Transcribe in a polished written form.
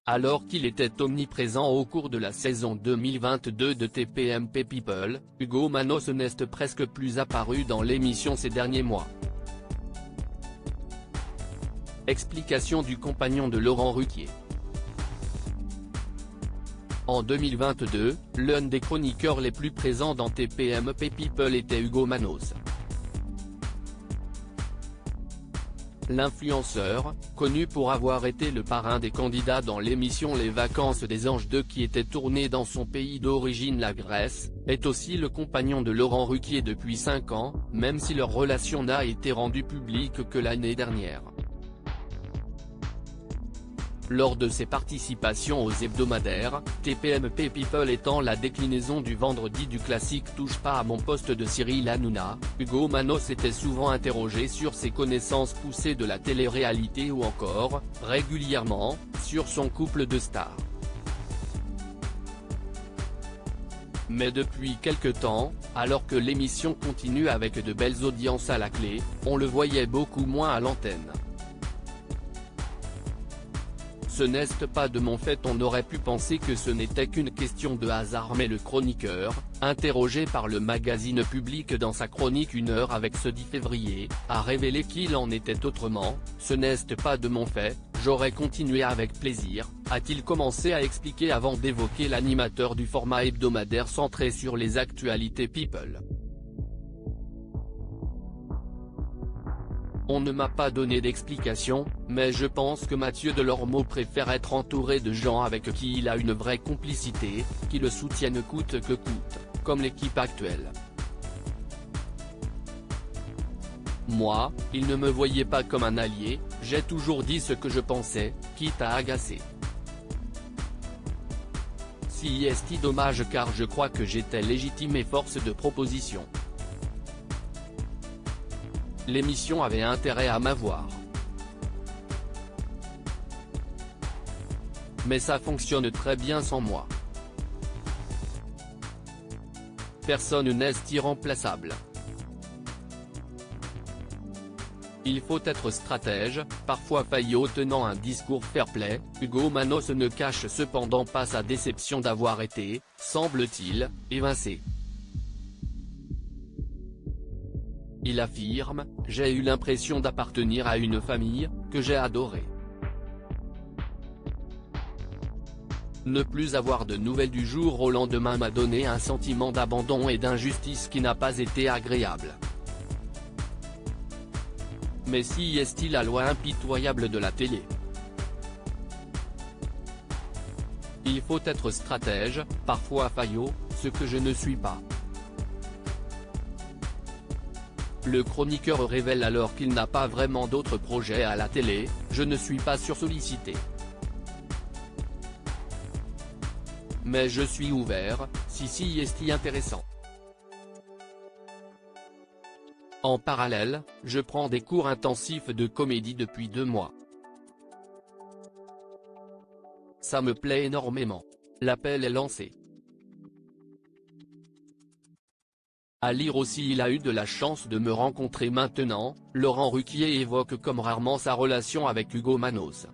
Alors qu'il était omniprésent au cours de la saison 2022 de TPMP People, Hugo Manos n'est presque plus apparu dans l'émission ces derniers mois. Explication du compagnon de Laurent Ruquier. En 2022, l'un des chroniqueurs les plus présents dans TPMP People était Hugo Manos. L'influenceur, connu pour avoir été le parrain des candidats dans l'émission Les Vacances des Anges 2 qui était tournée dans son pays d'origine la Grèce, est aussi le compagnon de Laurent Ruquier depuis 5 ans, même si leur relation n'a été rendue publique que l'année dernière. Lors de ses participations aux hebdomadaires, TPMP People étant la déclinaison du vendredi du classique Touche pas à mon poste de Cyril Hanouna, Hugo Manos était souvent interrogé sur ses connaissances poussées de la télé-réalité ou encore, régulièrement, sur son couple de stars. Mais depuis quelque temps, alors que l'émission continue avec de belles audiences à la clé, on le voyait beaucoup moins à l'antenne. Ce n'est pas de mon fait. On aurait pu penser que ce n'était qu'une question de hasard, mais le chroniqueur, interrogé par le magazine Public dans sa chronique 1 heure avec ce 10 février, a révélé qu'il en était autrement. Ce n'est pas de mon fait, j'aurais continué avec plaisir, a-t-il commencé à expliquer avant d'évoquer l'animateur du format hebdomadaire centré sur les actualités People. On ne m'a pas donné d'explication, mais je pense que Mathieu Delormeau préfère être entouré de gens avec qui il a une vraie complicité, qui le soutiennent coûte que coûte, comme l'équipe actuelle. Moi, il ne me voyait pas comme un allié, j'ai toujours dit ce que je pensais, quitte à agacer. Si est dommage car je crois que j'étais légitime et force de proposition. L'émission avait intérêt à m'avoir. Mais ça fonctionne très bien sans moi. Personne n'est irremplaçable. Il faut être stratège, parfois faillot tenant un discours fair-play. Hugo Manos ne cache cependant pas sa déception d'avoir été, semble-t-il, évincé. Il affirme « J'ai eu l'impression d'appartenir à une famille, que j'ai adorée. Ne plus avoir de nouvelles du jour au lendemain m'a donné un sentiment d'abandon et d'injustice qui n'a pas été agréable. Mais si est-il la loi impitoyable de la télé? Il faut être stratège, parfois faillot, ce que je ne suis pas. » Le chroniqueur révèle alors qu'il n'a pas vraiment d'autres projets à la télé, « Je ne suis pas sursollicité. Mais je suis ouvert, si est intéressant. En parallèle, je prends des cours intensifs de comédie depuis 2 mois. Ça me plaît énormément. L'appel est lancé. » À lire aussi il a eu de la chance de me rencontrer maintenant, Laurent Ruquier évoque comme rarement sa relation avec Hugo Manos.